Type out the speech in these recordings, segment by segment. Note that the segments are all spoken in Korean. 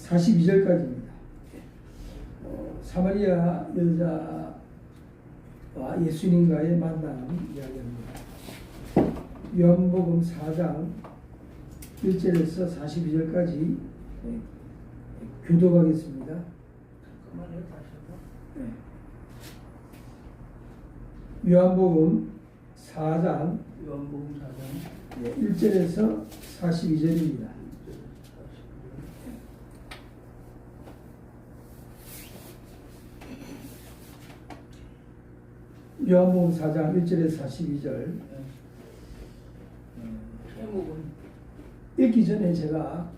42절까지입니다. 사마리아 여자와 예수님과의 만남 이야기합니다. 요한복음 4장 1절에서 42절까지 교독하겠습니다. 요한복음 4장 1절에서 42절입니다. 요한복음 4장 1절에서 42절. 읽기 전에 제가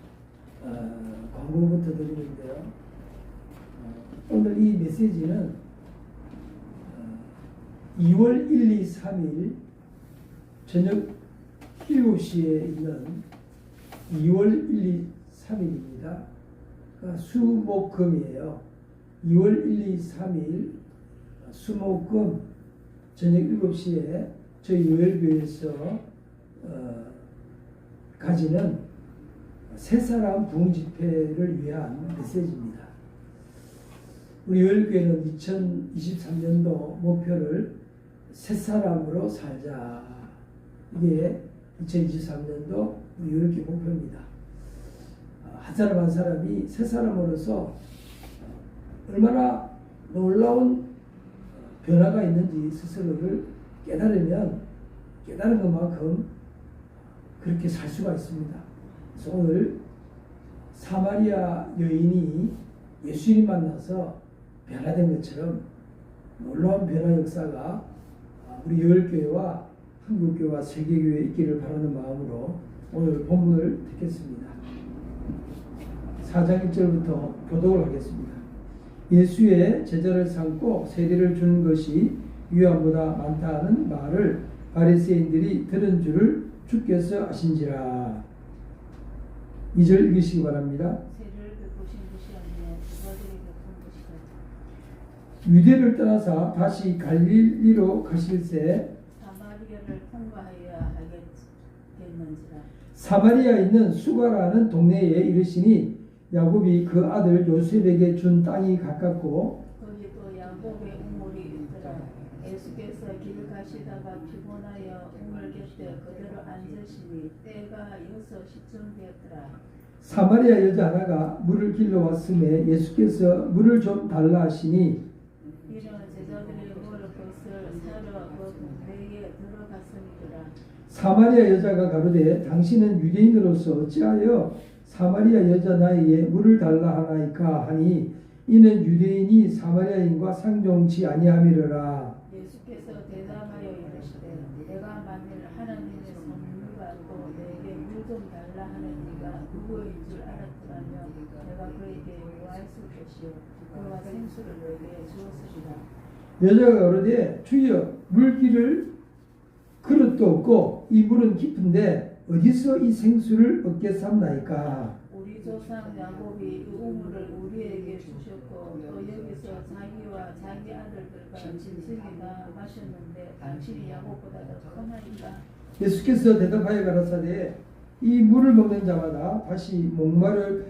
광고부터 드리는데요. 오늘 이 메시지는 2월 1, 2, 3일 저녁 7시에 있는 2월 1, 2, 3일입니다. 수목금이에요. 2월 1, 2, 3일 수목금 저녁 7시에 저희 요엘교회에서 가지는 새사람 부흥 집회를 위한 메시지입니다. 우리 요엘교회는 2023년도 목표를 새사람으로 살자. 이게 2023년도 우리 요엘교회 목표입니다. 한 사람 한 사람이 새사람으로서 얼마나 놀라운 변화가 있는지 스스로를 깨달으면 깨달은 것만큼 그렇게 살 수가 있습니다. 그래서 오늘 사마리아 여인이 예수님 만나서 변화된 것처럼 놀라운 변화 역사가 우리 요엘교회와 한국교회와 세계교회에 있기를 바라는 마음으로 오늘 본문을 듣겠습니다. 4장 1절부터 교독을 하겠습니다. 예수의 제자를 삼고 세례를 주는 것이 유한보다 많다는 말을 바리새인들이 들은 줄을 주께서 아신지라. 2절 읽으시기 바랍니다. 유대를 떠나서 다시 갈릴리로 가실새 사마리아를 통과하여야 하겠는지라. 사마리아에 있는 수가라는 동네에 이르시니 야곱이 그 아들 요셉에게 준 땅이 가깝고 거기도 야곱의 우물이 있더라. 예수께서 길 가시다가 피곤하여 우물 곁에 그대로 앉으시니 때가 6시쯤 되었더라. 사마리아 여자 하나가 물을 길러 왔음에 예수께서 물을 좀 달라 하시니 이는 제자들이 먹을 것을 사러 그 동네에 들어갔음이더라. 사마리아 여자가 가로되 당신은 유대인으로서 어찌하여 사마리아 여자 나이에 물을 달라 하나이까 하니 이는 유대인이 사마리아인과 상종치 아니함이로라. 예수께서 대답하여 이르시되 내가 만일 하나님의 선물 받고 내게 물 좀 달라 하는 이가 누구인 줄 알았더라면 내가 그에게 요구했을 것이요 그와 생수를 내게 주었으리라. 여자가 가로되 주여 물기를 그릇도 없고 이 물은 깊은데 어디서 이 생수를 얻겠삼나이까. 우리 조상 야곱이 이 우물을 우리에게 주셨고 또 여기서 자기와 자기 아들들과 짐승이나 마셨는데 당신이 야곱보다 더 크나이까. 예수께서 대답하여 가라사대 이 물을 먹는 자마다 다시 목마르려니와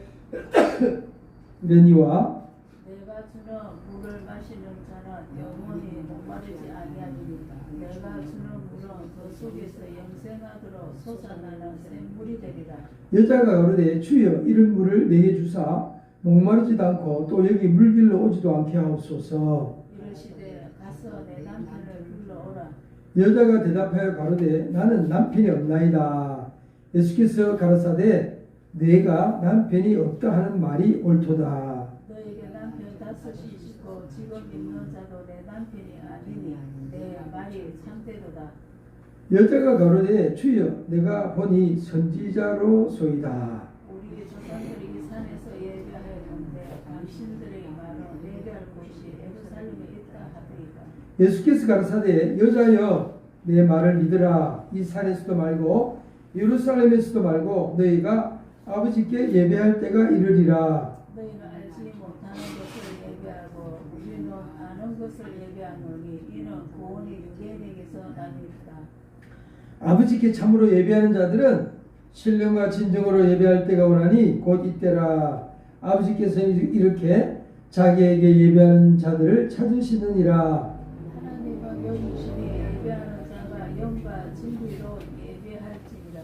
내가 주는 물을 마시는 자는 영원히 목마르지 아니하리니 내가 주는 물은 그 속에서 영생하도록 솟아나는 샘물이 되리라. 여자가 가로되 주여 이런 물을 내게 주사 목마르지도 않고 또 여기 물길로 오지도 않게 하옵소서. 이르시되 가서 내 남편을 불러오라. 여자가 대답하여 가로되 나는 남편이 없나이다. 예수께서 가라사대 내가 남편이 없다 하는 말이 옳도다. 너에게 남편 5이 있고 지금 있는 자도 내 남편이 아니니 내 말이 참되도다. 여자가 가로되 주여 내가 보니 선지자로소이다. 우리 조상들이 이 산에서 예배하였는데 당신들의 말은 예배할 곳이 예루살렘에 있다 하더이다. 예수께서 가라사대 여자여 내 말을 믿으라. 이 산에서도 말고 예루살렘에서도 말고 너희가 아버지께 예배할 때가 이르리라. 너희는 알지 못하는 것을 예배하고 우리는 아는 것을 예배하노니 이는 구원이 유대인에게서 나니이다. 아버지께 참으로 예배하는 자들은 신령과 진정으로 예배할 때가 오나니 곧 이때라. 아버지께서는 이렇게 자기에게 예배하는 자들을 찾으시느니라. 하나님은 영이시니 예배하는 자가 영과 진리로 예배할지니라.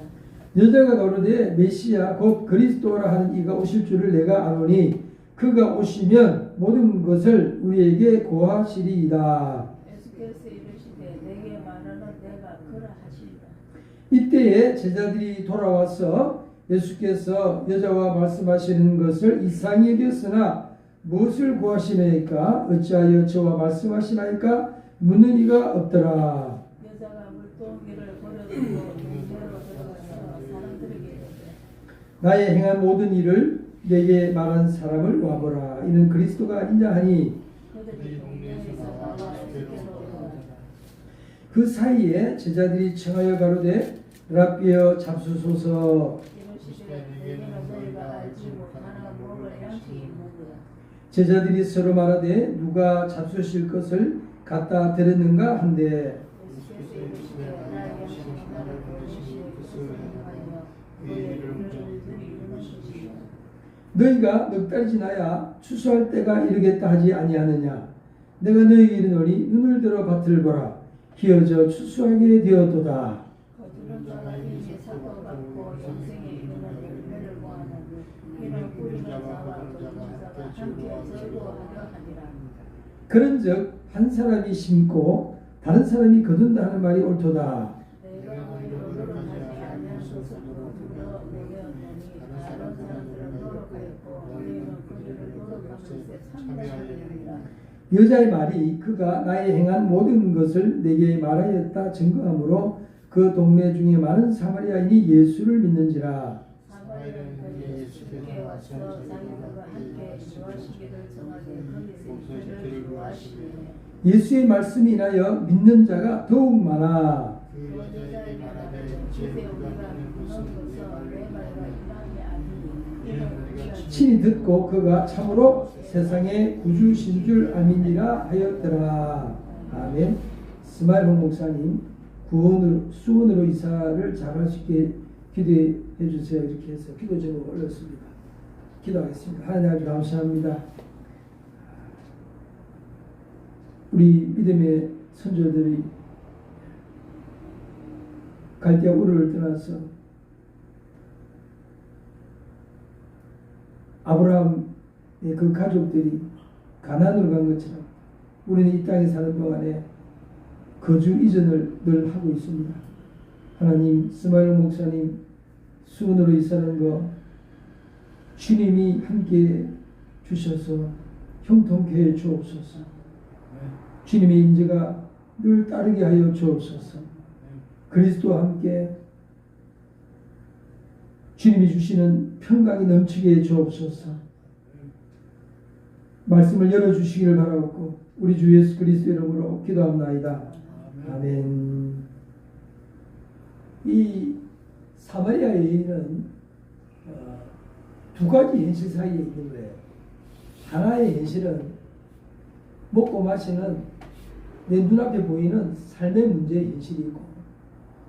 여자가 가로되 메시아 곧 그리스도라 하는 이가 오실 줄을 내가 아노니 그가 오시면 모든 것을 우리에게 고하시리이다. 예수께서 이르시되 내게 말하는 내가 그라 하시리라. 이때에 제자들이 돌아와서 예수께서 여자와 말씀하시는 것을 이상히 여겼으나 무엇을 구하시나이까 어찌하여 저와 말씀하시나이까 묻는 이가 없더라. 여자가 물동이를 버려두고 동네로 들어가서 사람들에게 이르되 나의 행한 모든 일을 내게 말한 사람을 와보라. 이는 그리스도가 아니냐 하니 그들이 동네에서 나와 예수께로 오더라. 그 사이에 제자들이 청하여 가로되 랍비여 잡수소서. 이르시되 내게는 너희가 알지 못하나 먹을 양식이 있느니라. 제자들이 서로 말하되 누가 잡수실 것을 갖다 드렸는가 한데 예수께서 이르시되 나의 양식은 나를 보내시기에 그리스도하여 너의 일을 이루는 것이니라. 너희가 넉 달이 지나야 추수할 때가 이르겠다 하지 아니하느냐. 내가 너희에게 이르노니 눈을 들어 밭을 보라. 기어져 추수하게 되었도다. 거두는 자가 이미 사도받고 영생에 이르는 열매를 모아는 이는 뿌리는 자와 거두는 자가 함께 절구하려 하니라. 그런즉 한 사람이 심고 다른 사람이 거둔다 하는 말이 옳도다. 내가 너희로 노력하지 아니한 것을 누가 내게 얻느니 다른 사람들은 노력하였고 너희는 그들을 노력한 것에 참여하느니라. 여자의 말이 그가 나의 행한 모든 것을 내게 말하였다 증거하므로 그 동네 중에 많은 사마리아인이 예수를 믿는지라. 사마리아인들이 예수께 와서 자기들과 함께 기도하시기를 정하되 거기서 이들을 기도하시니 예수의 말씀이 인하여 믿는 자가 더욱 많아. 그 여자의 말하되 주제 우리가 믿는 것은 내 말과 이만이 아니니 이는 우리가 친히 듣고 그가 참으로 세상의 구주신 줄 아미니라 하였더라. 아멘. 스마일홍 목사님 수원으로 이사를 잘할 수 있게 기도해 주세요. 이렇게 해서 기도 제목을 올렸습니다. 기도하겠습니다. 하나님 아버지 감사합니다. 우리 믿음의 선조들이 갈대아 우르를 떠나서 아브라함의 그 가족들이 가나안으로 간 것처럼 우리는 이 땅에 사는 동안에 거주 이전을 늘 하고 있습니다. 하나님, 스마일 목사님 수원으로 이사하는 거 주님이 함께 주셔서 형통케 해 주옵소서. 주님의 인재가 늘 따르게 하여 주옵소서. 그리스도와 함께 주님이 주시는 평강이 넘치게 해 주옵소서. 말씀을 열어주시기를 바라옵고 우리 주 예수 그리스도 이름으로 기도합나이다. 아멘. 이 사마리아 여인은 두 가지 현실 사이에 있는 거예요. 하나의 현실은 먹고 마시는 내 눈앞에 보이는 삶의 문제의 현실이고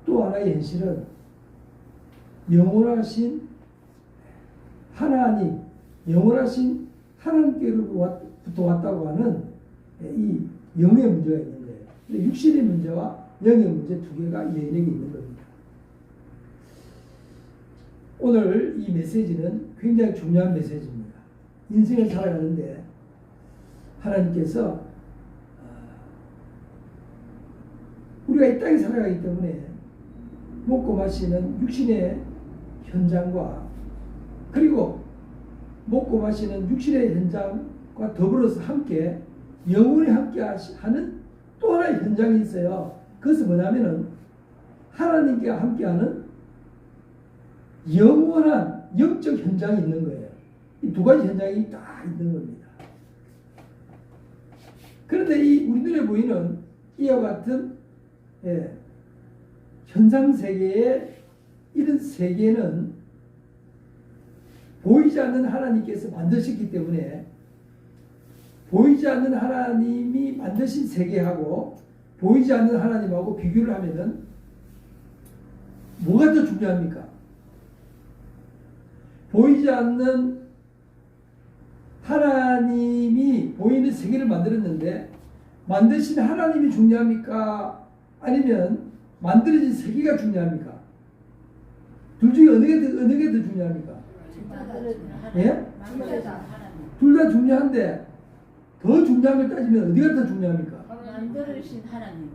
또 하나의 현실은 영원하신 하나님, 영원하신 하나님께로부터 왔다고 하는 이 영의 문제가 있는 거예요. 육신의 문제와 영의 문제 두 개가 이 여인에게 있는 겁니다. 오늘 이 메시지는 굉장히 중요한 메시지입니다. 인생을 살아가는데 하나님께서 우리가 이 땅에 살아가기 때문에 먹고 마시는 육신의 현장과 그리고 먹고 마시는 육신의 현장과 더불어서 함께 영원히 함께 하는 또 하나의 현장이 있어요. 그것은 뭐냐면은 하나님께 함께하는 영원한 영적 현장이 있는 거예요. 이 두 가지 현장이 다 있는 겁니다. 그런데 이 우리 눈에 보이는 이와 같은 현상 세계의 이런 세계는 보이지 않는 하나님께서 만드셨기 때문에 보이지 않는 하나님이 만드신 세계하고 보이지 않는 하나님하고 비교를 하면은 뭐가 더 중요합니까? 보이지 않는 하나님이 보이는 세계를 만들었는데 만드신 하나님이 중요합니까? 아니면 만들어진 세계가 중요합니까? 둘 중에 어느 게 더 중요합니까? 예? 둘 다 중요한데 더 중요한 걸 따지면 어디가 더 중요합니까? 만들으신 하나님.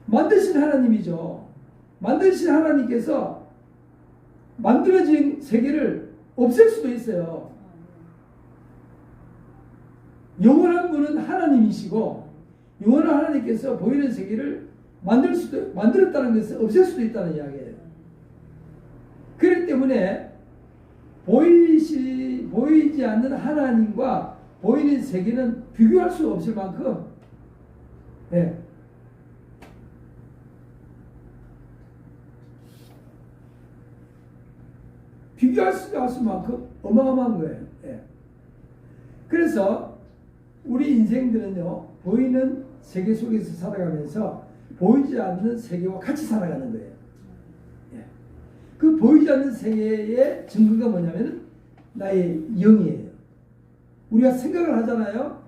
만드신 하나님이죠. 만드신 하나님께서 만들어진 세계를 없앨 수도 있어요. 영원한 분은 하나님이시고 영원한 하나님께서 보이는 세계를 만들었다는 것은 없앨 수도 있다는 이야기예요. 그렇기 때문에 보이지 않는 하나님과 보이는 세계는 비교할 수 없을 만큼 비교할 수 없을 만큼 어마어마한 거예요. 그래서 우리 인생들은요, 보이는 세계 속에서 살아가면서 보이지 않는 세계와 같이 살아가는 거예요. 그 보이지 않는 세계의 증거가 뭐냐면 나의 영이에요. 우리가 생각을 하잖아요.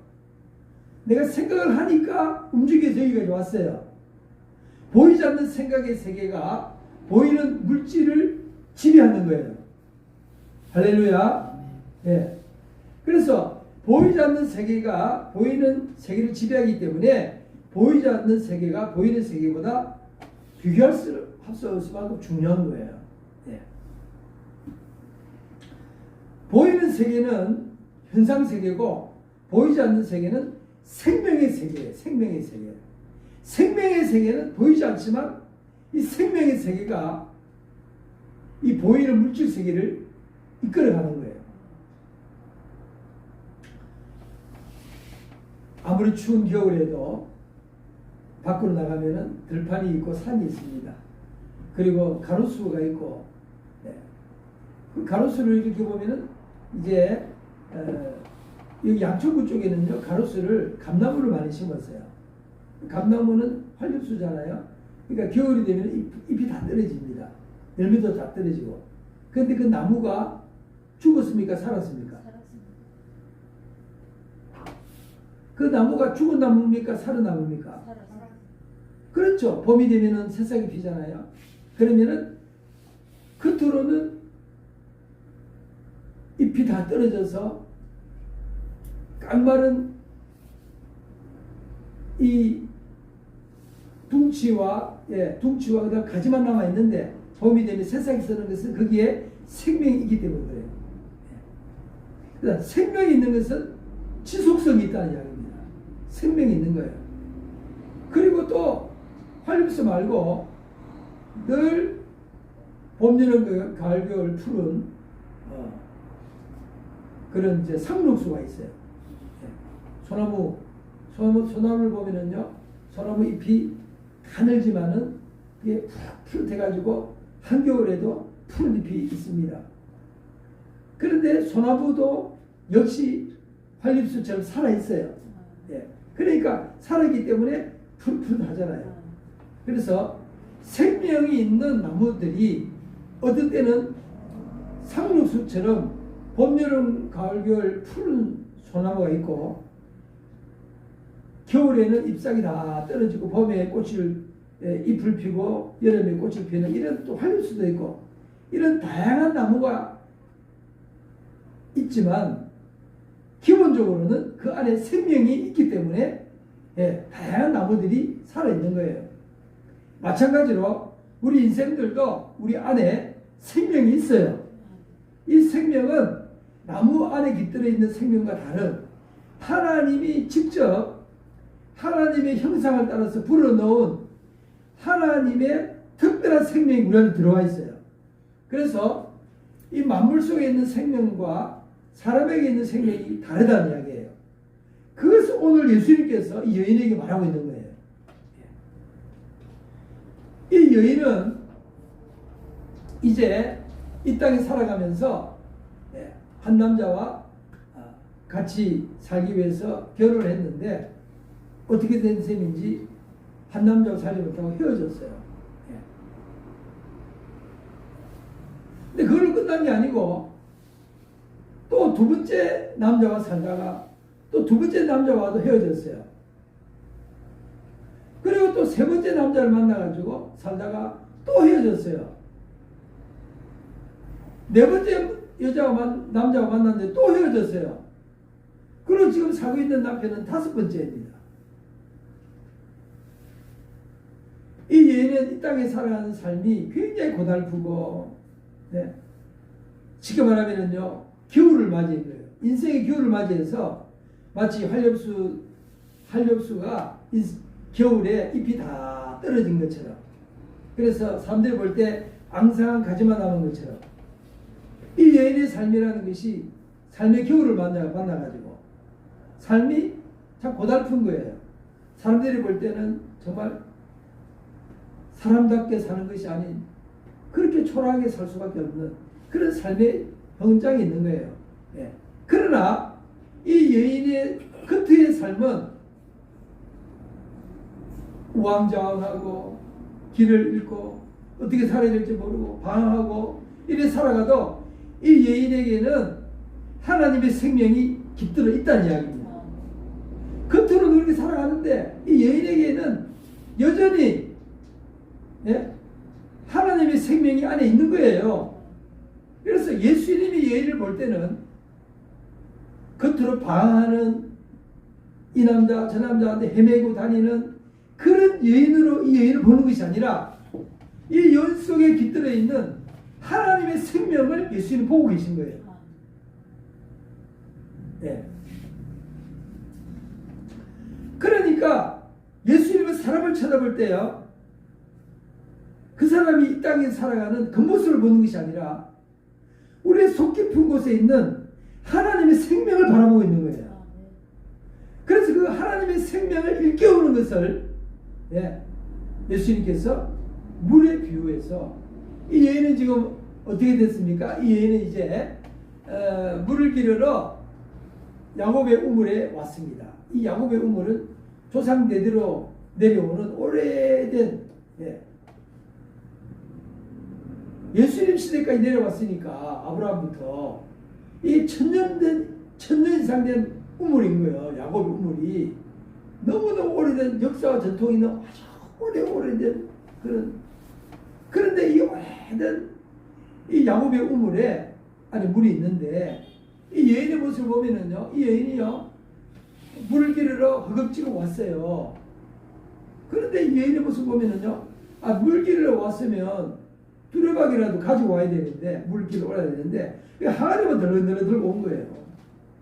내가 생각을 하니까 움직여서 여기까지 왔어요. 보이지 않는 생각의 세계가 보이는 물질을 지배하는 거예요. 할렐루야. 그래서 보이지 않는 세계가 보이는 세계를 지배하기 때문에 보이지 않는 세계가 보이는 세계보다 비교할 수 없을 만큼 중요한 거예요. 보이는 세계는 현상 세계고 보이지 않는 세계는 생명의 세계예요. 생명의 세계. 생명의 세계는 보이지 않지만 이 생명의 세계가 이 보이는 물질 세계를 이끌어가는 거예요. 아무리 추운 겨울에도 밖으로 나가면은 들판이 있고 산이 있습니다. 그리고 가로수가 있고, 그 가로수를 이렇게 보면은 이제 여기 양천구 쪽에는요 가로수를 감나무를 많이 심었어요. 감나무는 활립수잖아요. 그러니까 겨울이 되면 잎이 다 떨어집니다. 열매도 다 떨어지고. 그런데 그 나무가 죽었습니까? 살았습니까? 살았습니다. 그 나무가 죽은 나무입니까? 살은 나무입니까? 살았습니다. 그렇죠. 봄이 되면은 새싹이 피잖아요. 그러면은 겉으로는 잎이 다 떨어져서 깡마른 이 둥치와 그다음 가지만 남아 있는데 봄이 되면 새싹이 서는 것은 거기에 생명이 있기 때문에 그래요. 그다음 생명이 있는 것은 지속성이 있다는 이야기입니다. 생명이 있는 거예요. 그리고 또 활립수 말고 늘 봄, 여름, 가을, 겨울 푸른 그런 이제 상록수가 있어요. 소나무를 보면은요, 소나무 잎이 가늘지만은 이게 푸릇해가지고 한겨울에도 푸른 잎이 있습니다. 그런데 소나무도 역시 활립수처럼 살아있어요. 그러니까 살아있기 때문에 푸릇푸릇하잖아요. 그래서 생명이 있는 나무들이 어떤 때는 상록수처럼 봄, 여름, 가을, 겨울 푸른 소나무가 있고 겨울에는 잎사귀 다 떨어지고 봄에 잎을 피고 여름에 꽃을 피는 이런 또 활립수도 있고 이런 다양한 나무가 있지만 기본적으로는 그 안에 생명이 있기 때문에 다양한 나무들이 살아있는 거예요. 마찬가지로 우리 인생들도 우리 안에 생명이 있어요. 이 생명은 나무 안에 깃들어 있는 생명과 다른 하나님이 직접 하나님의 형상을 따라서 불어넣은 하나님의 특별한 생명이 우리 안에 들어와 있어요. 그래서 이 만물 속에 있는 생명과 사람에게 있는 생명이 다르다는 이야기예요. 그것을 오늘 예수님께서 이 여인에게 말하고 있는 거예요. 이 여인은 이제 이 땅에 살아가면서 한 남자와 같이 살기 위해서 결혼을 했는데 어떻게 된 셈인지 한 남자와 살지 못하고 헤어졌어요. 근데 그걸로 끝난 게 아니고 또 두 번째 남자와 살다가 또 두 번째 남자와도 헤어졌어요. 그리고 또 세 번째 남자를 만나가지고 살다가 또 헤어졌어요. 네 번째 남자와 만났는데 또 헤어졌어요. 그리고 지금 살고 있는 남편은 다섯 번째입니다. 이 여인은 이 땅에 살아가는 삶이 굉장히 고달프고, 네. 쉽게 말하면요, 겨울을 맞이한 거예요. 인생의 겨울을 맞이해서 마치 한렵수가 겨울에 잎이 다 떨어진 것처럼, 그래서 사람들이 볼 때 앙상한 가지만 남은 것처럼, 이 여인의 삶이라는 것이 삶의 겨울을 만나가지고 삶이 참 고달픈 거예요. 사람들이 볼 때는 정말 사람답게 사는 것이 아닌 그렇게 초라하게 살 수밖에 없는 그런 삶의 현장이 있는 거예요. 예. 그러나 이 여인의 겉의 삶은 우왕좌왕하고 길을 잃고 어떻게 살아야 될지 모르고 방황하고 이래 살아가도 이 여인에게는 하나님의 생명이 깃들어 있다는 이야기입니다. 겉으로는 그렇게 살아가는데 이 여인에게는 여전히, 예? 하나님의 생명이 안에 있는 거예요. 그래서 예수님이 여인을 볼 때는 겉으로 방황하는 이 남자 저 남자한테 헤매고 다니는 그런 여인으로 이 여인을 보는 것이 아니라 이 여인 속에 깃들어 있는 하나님의 생명을 예수님이 보고 계신 거예요. 네. 그러니까 예수님은 사람을 쳐다볼 때요, 그 사람이 이 땅에 살아가는 겉모습을 보는 것이 아니라 우리의 속 깊은 곳에 있는 하나님의 생명을 바라보고 있는 거예요. 그래서 그 하나님의 생명을 일깨우는 것을, 예, 예수님께서 물에 비유해서, 이 여인은 지금 어떻게 됐습니까? 이 여인은 이제 물을 기르러 야곱의 우물에 왔습니다. 이 야곱의 우물은 조상 대대로 내려오는 오래된, 예, 예수님 시대까지 내려왔으니까 아브라함부터 이 천년 이상 된 우물인 거예요. 야곱의 우물이 너무너무 오래된 역사와 전통이 있는 아주 오래된 그런데 이 오래된 이 야곱의 우물에 안에 물이 있는데 이 여인의 모습을 보면은요, 이 여인이요 물을 기르러 허겁지겁 왔어요. 그런데 이 여인의 모습을 보면은요, 물 기르러 왔으면 두레박이라도 가지고 와야 되는데, 물을 기르러 와야 되는데 항아리만 덜렁덜렁 들고 온 거예요.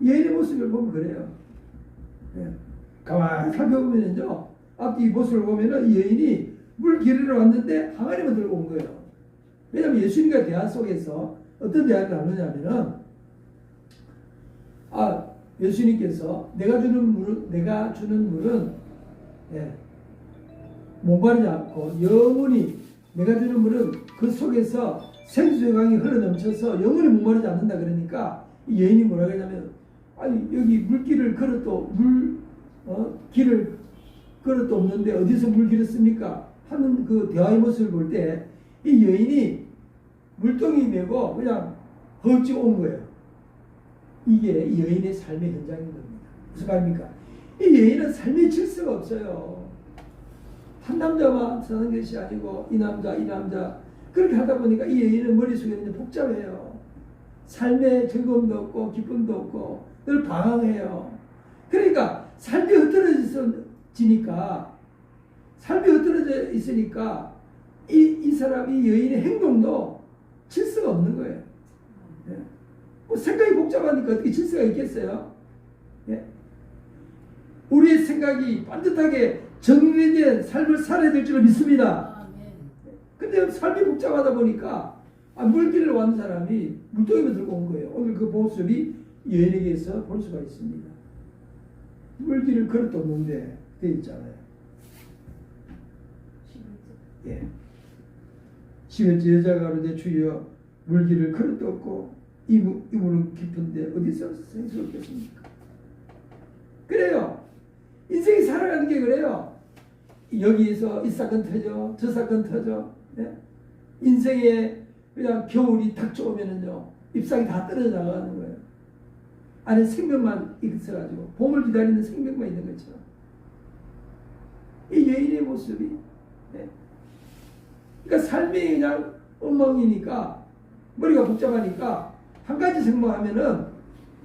이 여인의 모습을 보면 그래요. 예. 가만히 살펴보면은요, 앞뒤 모습을 보면은 이 여인이 물 기르러 왔는데 항아리만 들고 온 거예요. 왜냐하면 예수님과 대화 속에서 어떤 대화를 나누냐면은, 예수님께서 내가 주는 물은, 예, 목마르지 않고 영원히, 내가 주는 물은 그 속에서 생수의 강이 흘러넘쳐서 영원히 목마르지 않는다. 그러니까 이 여인이 뭐라 그러냐면, 여기 물길을 걸어도 길을 걸어도 없는데 어디서 물 길었습니까? 하는 그 대화의 모습을 볼 때 이 여인이 물동이 메고 그냥 허겁지겁 온 거예요. 이게 이 여인의 삶의 현장인 겁니다. 무슨 말입니까? 이 여인은 삶의 질서가 없어요. 한 남자만 사는 것이 아니고 이 남자 그렇게 하다 보니까 이 여인은 머릿속에는 복잡해요. 삶의 즐거움도 없고 기쁨도 없고 늘 방황해요. 그러니까 삶이 흩어지니까 이 사람이 여인의 행동도 질서가 없는 거예요. 예. 뭐 생각이 복잡하니까 어떻게 질서가 있겠어요? 예. 우리의 생각이 반듯하게 정리된 삶을 살아야 될 줄 믿습니다. 근데 삶이 복잡하다 보니까 물길을 왔는 사람이 물동이만 들고 온 거예요. 오늘 그 모습이 여인에게서 볼 수가 있습니다. 물길을 걸어도 없는데 돼 있잖아요. 예. 11절 여자가 가로되 주여 물길을 걸어도 없고 이 물은 깊은데 어디서 생수를 얻겠습니까? 그래요. 인생이 살아가는 게 그래요. 여기에서 이 사건 터져 저 사건 터져. 네? 인생에 그냥 겨울이 닥쳐오면은요 잎사귀 다 떨어져 나가는 거예요. 안에 생명만 있어가지고 봄을 기다리는 생명만 있는 것처럼 이 여인의 모습이 그러니까 삶이 그냥 엉망이니까 머리가 복잡하니까 한 가지 생각하면은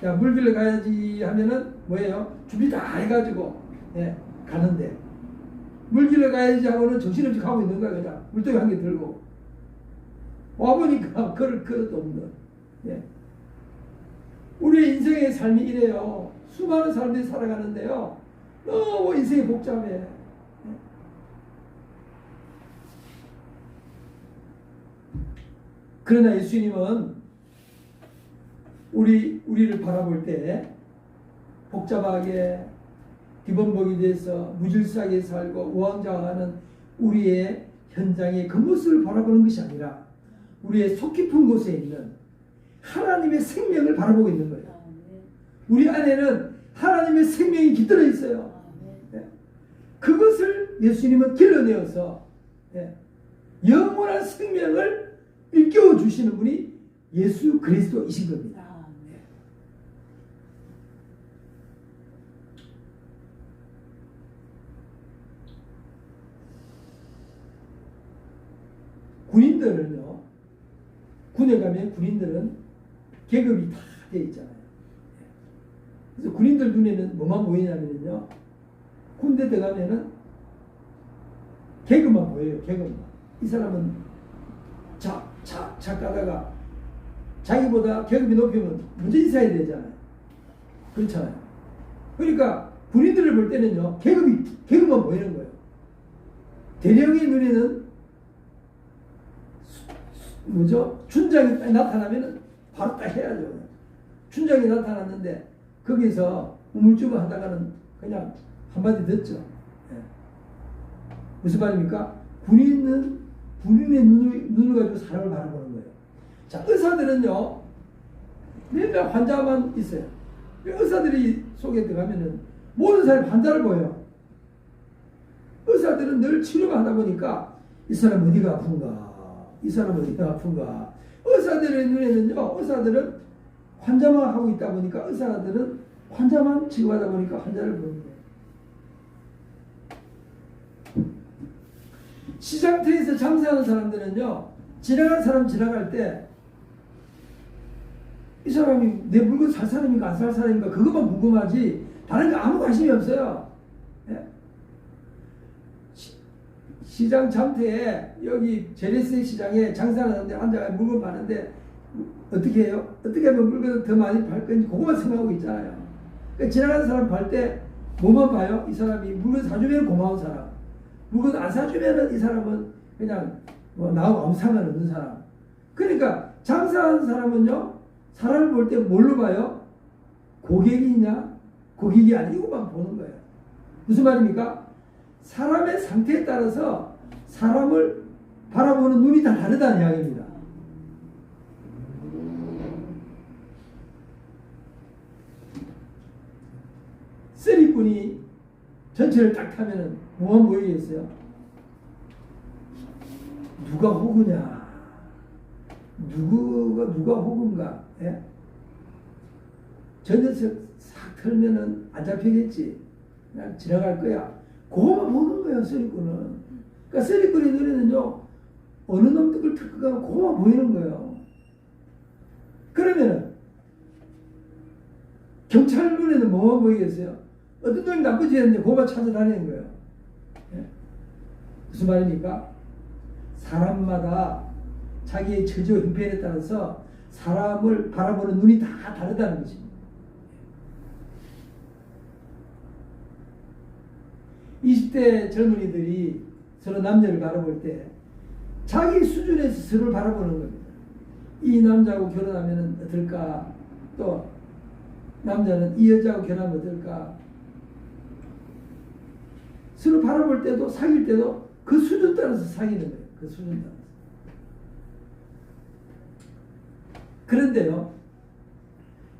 야, 물 빌려 가야지 하면은 뭐예요? 준비 다 해가지고 가는데 물 빌려 가야지 하고는 정신없이 가고 있는 거야. 그냥 물통에 한 개 들고 와보니까 그럴 것도 없는 우리의 인생의 삶이 이래요. 수많은 사람들이 살아가는데요 너무 인생이 복잡해. 그러나 예수님은 우리를 바라볼 때 복잡하게 기본복이 돼서 무질서하게 살고 우왕좌왕하는 우리의 현장의 그 모습을 바라보는 것이 아니라 우리의 속 깊은 곳에 있는 하나님의 생명을 바라보고 있는 거예요. 우리 안에는 하나님의 생명이 깃들어 있어요. 그것을 예수님은 길러내어서 영원한 생명을 일깨워 주시는 분이 예수 그리스도이신 겁니다. 군인들은요, 군에 가면 군인들은 계급이 다 되어 있잖아요. 그래서 군인들 눈에는 뭐만 보이냐면요, 군대 들어가면은 계급만 보여요. 계급만. 이 사람은 차 가다가 자기보다 계급이 높으면 문제 있어야 되잖아요. 그렇잖아요. 그러니까 군인들을 볼 때는요, 계급만 보이는 거예요. 대령의 눈에는 춘장이 나타나면은 바로 딱 해야죠. 춘장이 나타났는데 거기서 우물쭈물 하다가는 그냥 한마디 듣죠. 무슨 말입니까? 군인의 눈을 가지고 사람을 바라보는 거예요. 자, 의사들은요, 맨날 환자만 있어요. 의사들이 속에 들어가면은 모든 사람이 환자를 보여요. 의사들은 늘 치료만 하다 보니까 이 사람 어디가 아픈가, 이 사람 어디가 아픈가. 의사들의 눈에는요, 의사들은 환자만 하고 있다 보니까 의사들은 환자만 치료하다 보니까 환자를 보는 거예요. 시장터에서 장사하는 사람들은요, 지나가는 사람 지나갈 때 이 사람이 내 물건 살 사람인가 안 살 사람인가 그것만 궁금하지 다른 거 아무 관심이 없어요. 시장 장터에 여기 제네스 시장에 장사하는데 앉아가 물건 파는데 어떻게 해요? 어떻게 하면 물건을 더 많이 팔 건지 그것만 생각하고 있잖아요. 그러니까 지나가는 사람 볼 때 뭐만 봐요? 이 사람이 물건 사주면 고마운 사람, 물건 안 사주면 이 사람은 그냥 나하고 아무 상관없는 사람. 그러니까 장사하는 사람은요, 사람을 볼 때 뭘로 봐요? 고객이냐 고객이 아니고만 보는 거예요. 무슨 말입니까? 사람의 상태에 따라서 사람을 바라보는 눈이 다 다르다는 이야기입니다. 쓰리꾼이 전체를 딱 타면은 뭐만 보이겠어요? 누가 호구냐? 누가 호구인가? 저 녀석 싹 털면은 안 잡히겠지. 그냥 지나갈 거야. 그거만 보는 거예요, 쓰리꾼은. 그러니까 쓰리꾼의 눈에는요, 어느 놈들 특허가 그거만 보이는 거예요. 그러면은 경찰 눈에는 뭐만 보이겠어요? 어떤 놈이 나쁜 짓 했는데 그거만 찾아다니는 거예요. 무슨 말입니까? 사람마다 자기의 처지와 형편에 따라서 사람을 바라보는 눈이 다 다르다는 것입니다. 20대 젊은이들이 서로 남녀를 바라볼 때 자기 수준에서 서로를 바라보는 겁니다. 이 남자하고 결혼하면 어떨까? 또 남자는 이 여자하고 결혼하면 어떨까? 서로 바라볼 때도 사귈 때도 그 수준 따라서 사귀는 거예요. 그 수준 따라서. 그런데요,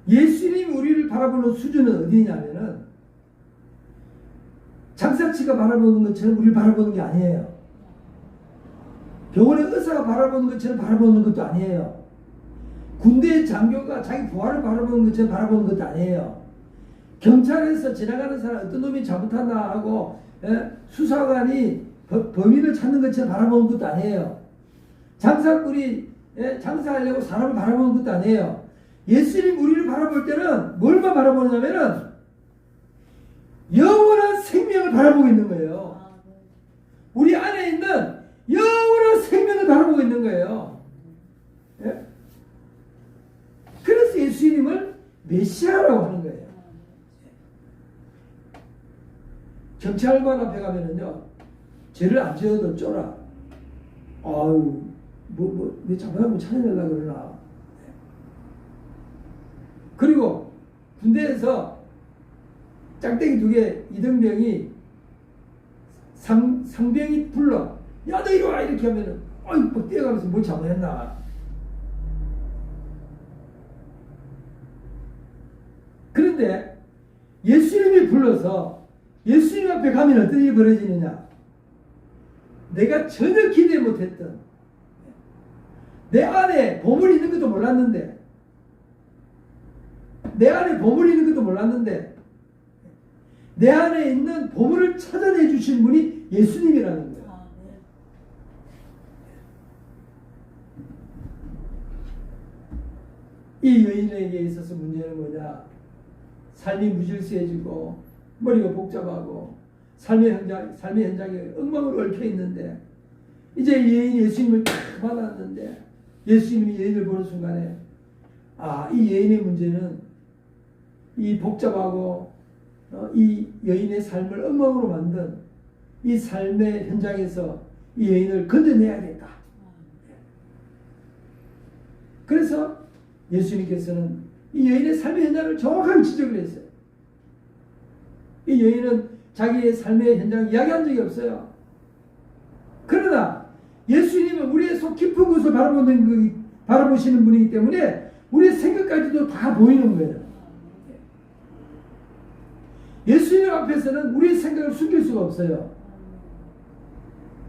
예수님이 우리를 바라보는 수준은 어디냐면은 장사치가 바라보는 것처럼 우리를 바라보는 게 아니에요. 병원의 의사가 바라보는 것처럼 바라보는 것도 아니에요. 군대 장교가 자기 부하를 바라보는 것처럼 바라보는 것도 아니에요. 경찰에서 지나가는 사람 어떤 놈이 잘못하나 하고 수사관이 범인을 찾는 것처럼 바라보는 것도 아니에요. 장사꾼이 장사하려고 사람을 바라보는 것도 아니에요. 예수님 우리를 바라볼 때는 뭘만 바라보느냐면은 영원한 생명을 바라보고 있는 거예요. 우리 안에 있는 영원한 생명을 바라보고 있는 거예요. 예? 그래서 예수님을 메시아라고 하는 거예요. 경찰관 앞에 가면은요, 죄를 안 지어도 쫄아. 아유, 내 잘못한 거 찾아내려고 그러나. 그리고 군대에서 짝대기 2개 이등병이 상병이 불러. 야, 너 이리 와! 이렇게 하면은, 어이, 막 뛰어가면서 뭘 잘못했나. 그런데 예수님이 불러서 예수님 앞에 가면 어떤 일이 벌어지느냐? 내가 전혀 기대 못했던 내 안에 보물이 있는 것도 몰랐는데 내 안에 보물이 있는 것도 몰랐는데 내 안에 있는 보물을 찾아내 주신 분이 예수님이라는 거예요. 이 여인에게 있어서 문제는 뭐냐? 삶이 무질서해지고 머리가 복잡하고 삶의 현장에 엉망으로 얽혀 있는데 이제 여인이 예수님을 딱 만났는데 예수님이 여인을 보는 순간에 이 여인의 문제는 이 복잡하고 이 여인의 삶을 엉망으로 만든 이 삶의 현장에서 이 여인을 건져내야겠다. 그래서 예수님께서는 이 여인의 삶의 현장을 정확하게 지적을 했어요. 이 여인은 자기의 삶의 현장을 이야기한 적이 없어요. 그러나 예수님은 우리의 속 깊은 곳을 바라보시는 분이기 때문에 우리의 생각까지도 다 보이는 거예요. 예수님 앞에서는 우리의 생각을 숨길 수가 없어요.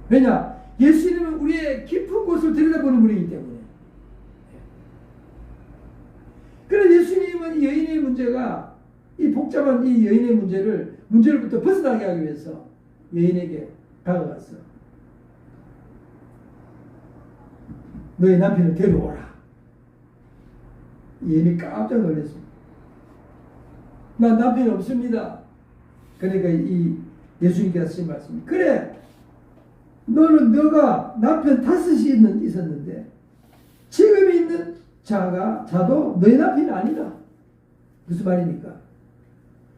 왜냐? 예수님은 우리의 깊은 곳을 들여다보는 분이기 때문에. 그래서 예수님은 이 여인의 문제가 이 복잡한 이 여인의 문제로부터 벗어나게 하기 위해서 여인에게 다가갔어. 너의 남편을 데려오라. 여인이 깜짝 놀랐습니다. 난 남편이 없습니다. 그러니까 이 예수님께서 하신 말씀이 그래, 너가 남편 5이 있었는데 지금 있는 자도 너의 남편이 아니다. 무슨 말입니까?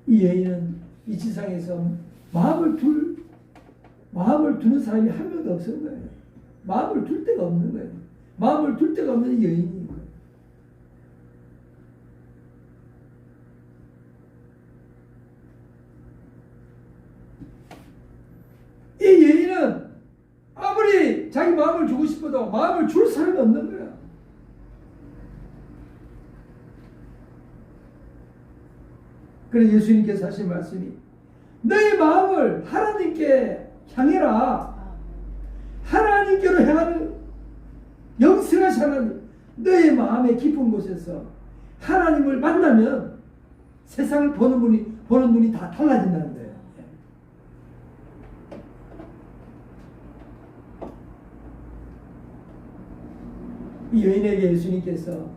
이 여인은 이 지상에서 마음을 두는 사람이 한 명도 없는 거예요. 마음을 둘 데가 없는 거예요. 마음을 둘 데가 없는 여인인 거예요. 이 여인은 아무리 자기 마음을 주고 싶어도 마음을 줄 사람이 없는 거야. 그래서 예수님께서 하신 말씀이 너의 마음을 하나님께 향해라. 하나님께로 향하는 영생하신 하나님, 너의 마음의 깊은 곳에서 하나님을 만나면 세상을 보는 눈이 다 달라진다는 거예요. 이 여인에게 예수님께서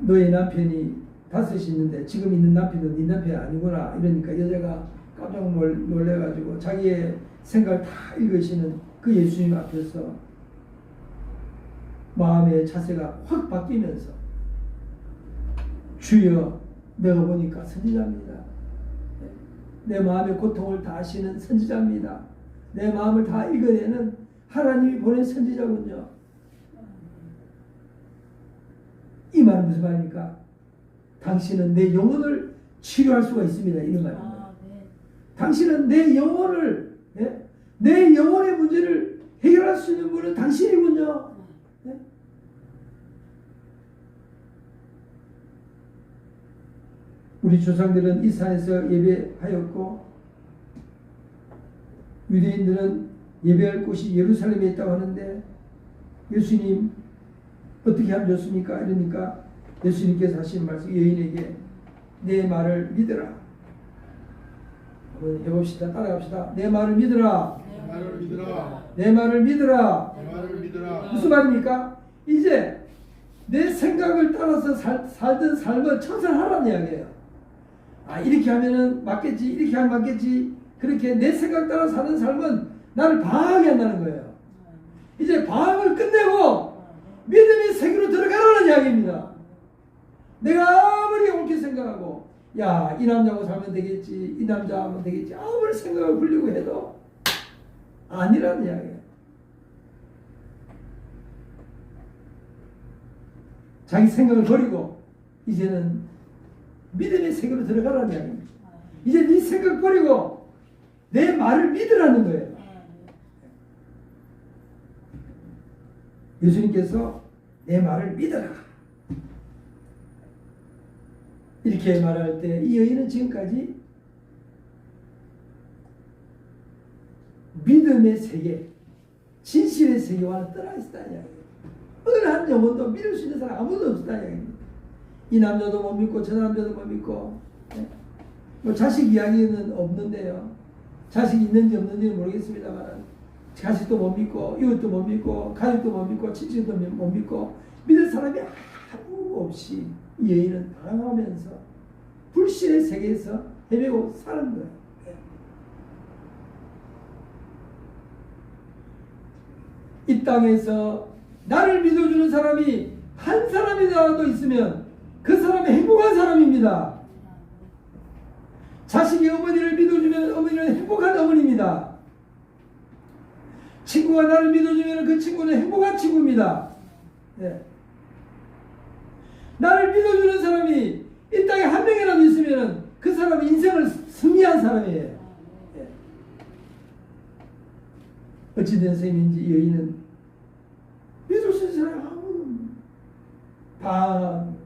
너의 남편이 5이 있는데 지금 있는 남편은 네 남편이 아니구나 이러니까 여자가 깜짝 놀래가지고 자기의 생각을 다 읽으시는 그 예수님 앞에서 마음의 자세가 확 바뀌면서 주여, 내가 보니까 선지자입니다. 내 마음의 고통을 다 아시는 선지자입니다. 내 마음을 다 읽어내는 하나님이 보낸 선지자군요. 이 말은 무슨 말입니까? 당신은 내 영혼을 치료할 수가 있습니다. 이런 말입니다. 네. 당신은 내 영혼을, 내 영혼의 문제를 해결할 수 있는 분은 당신이군요. 우리 조상들은 이 산에서 예배하였고 유대인들은 예배할 곳이 예루살렘에 있다고 하는데 예수님 어떻게 하면 좋습니까? 이러니까 예수님께서 하신 말씀, 여인에게 내 말을 믿으라. 한번 해봅시다. 따라갑시다. 내 말을 믿으라. 내 말을 믿으라. 내 말을 믿으라. 내 말을 믿으라. 무슨 말입니까? 이제 내 생각을 따라서 살던 삶을 청산하라는 이야기예요. 아, 이렇게 하면은 맞겠지, 이렇게 하면 맞겠지. 그렇게 내 생각 따라 사는 삶은 나를 방황하게 한다는 거예요. 이제 방황을 끝내고 믿음의 세계로 들어가라는 이야기입니다. 내가 아무리 옳게 생각하고, 야, 이 남자하고 살면 되겠지, 이 남자 하면 되겠지, 아무리 생각을 굴리고 해도 아니라는 이야기예요. 자기 생각을 버리고 이제는 믿음의 세계로 들어가라는 이야기입니다. 이제 네 생각 버리고 내 말을 믿으라는 거예요. 예수님께서 내 말을 믿어라 이렇게 말할 때 이 여인은 지금까지 믿음의 세계, 진실의 세계와는 떠나 있었다는 이야기예요. 어느 한 영혼도 믿을 수 있는 사람 아무도 없었다는 이야기입니다. 이 남자도 못 믿고 저 남자도 못 믿고, 뭐 자식 이야기는 없는데요. 자식이 있는지 없는지는 모르겠습니다만 자식도 못 믿고 이것도 못 믿고 가족도 못 믿고 친척도 못 믿고 믿을 사람이 아무 없이 이 여인은 방황하면서 불신의 세계에서 헤매고 사는 거예요. 이 땅에서 나를 믿어주는 사람이 한 사람이라도 있으면 그 사람이 행복한 사람입니다. 자식이 어머니를 믿어주면 어머니는 행복한 어머니입니다. 친구가 나를 믿어주면 그 친구는 행복한 친구입니다. 네. 나를 믿어주는 사람이 이 땅에 한 명이라도 있으면 그 사람이 인생을 승리한 사람이에요. 네. 어찌된 셈인지 이 여인은 믿을 수 있는 사람이 아무도 없는.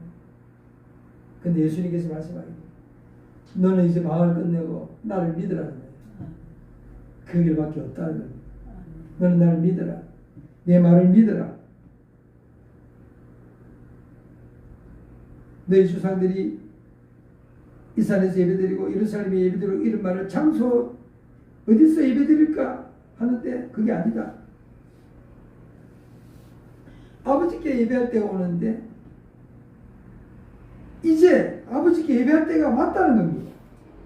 근데 예수님께서 말씀하십니다. 너는 이제 마음을 끝내고 나를 믿으라는 거예요. 그 길밖에 없다는 겁니다. 너는 나를 믿어라. 내 말을 믿어라. 너희 조상들이 이 산에서 예배드리고 예루살렘에 예배드리고 이런 말을 장소 어디서 예배드릴까 하는데 그게 아니다. 아버지께 예배할 때가 오는데 이제 아버지께 예배할 때가 왔다는 겁니다.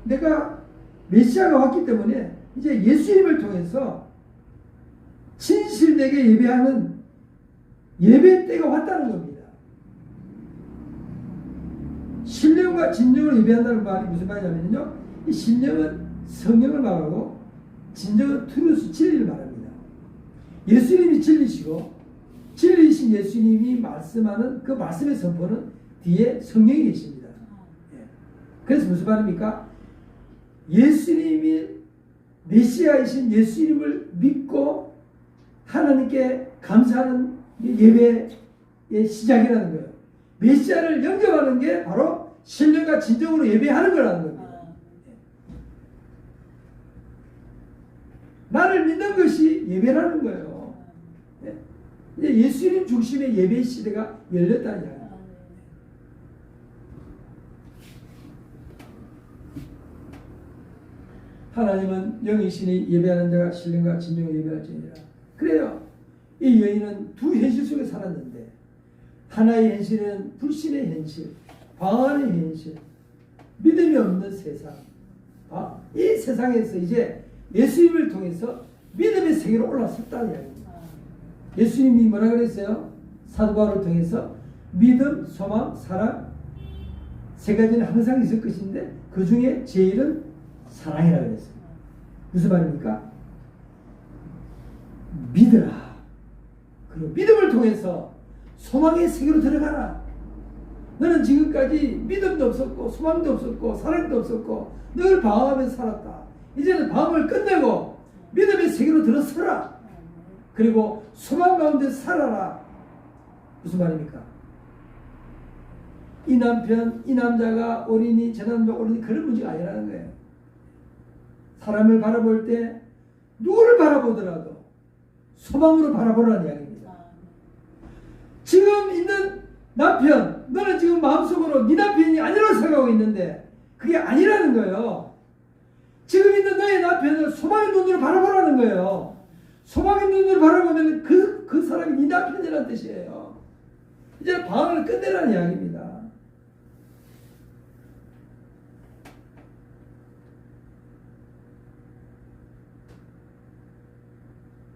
내가 메시아가 왔기 때문에 이제 예수님을 통해서 진실되게 예배하는 예배 때가 왔다는 겁니다. 신령과 진정으로 예배한다는 말이 무슨 말이냐면요, 이 신령은 성령을 말하고 진정은 트루스 진리를 말합니다. 예수님이 진리시고 진리이신 예수님이 말씀하는 그 말씀의 선포는 뒤에 성령이 계십니다. 그래서 무슨 말입니까? 예수님이 메시아이신 예수님을 믿고 하나님께 감사하는 예배의 시작이라는 거예요. 메시아를 영접하는 게 바로 신령과 진정으로 예배하는 거라는 겁니다. 나를 믿는 것이 예배라는 거예요. 이제 예수님 중심의 예배 시대가 열렸다는 이야기입니다. 하나님은 영이시니 예배하는 자가 신령과 진정으로 예배할지니라. 그래요. 이 여인은 두 현실 속에 살았는데 하나의 현실은 불신의 현실, 방황의 현실, 믿음이 없는 세상. 이 세상에서 이제 예수님을 통해서 믿음의 세계로 올라섰다는 이야기입니다. 예수님이 뭐라 그랬어요? 사도 바울을 통해서 믿음, 소망, 사랑 세 가지는 항상 있을 것인데 그 중에 제일은 사랑이라고 그랬어요. 무슨 말입니까? 믿으라. 그리고 믿음을 통해서 소망의 세계로 들어가라. 너는 지금까지 믿음도 없었고 소망도 없었고 사랑도 없었고 늘 방황하면서 살았다. 이제는 방황을 끝내고 믿음의 세계로 들어서라. 그리고 소망 가운데 살아라. 무슨 말입니까? 이 남편, 이 남자가 어린이, 저 남자가 어린이 그런 문제가 아니라는 거예요. 사람을 바라볼 때 누구를 바라보더라도 소망으로 바라보라는 이야기입니다. 지금 있는 남편, 너는 지금 마음속으로 네 남편이 아니라고 생각하고 있는데 그게 아니라는 거예요. 지금 있는 너의 남편을 소망의 눈으로 바라보라는 거예요. 소망의 눈으로 바라보면 그 사람이 네 남편이라는 뜻이에요. 이제 방황을 끝내라는 이야기입니다.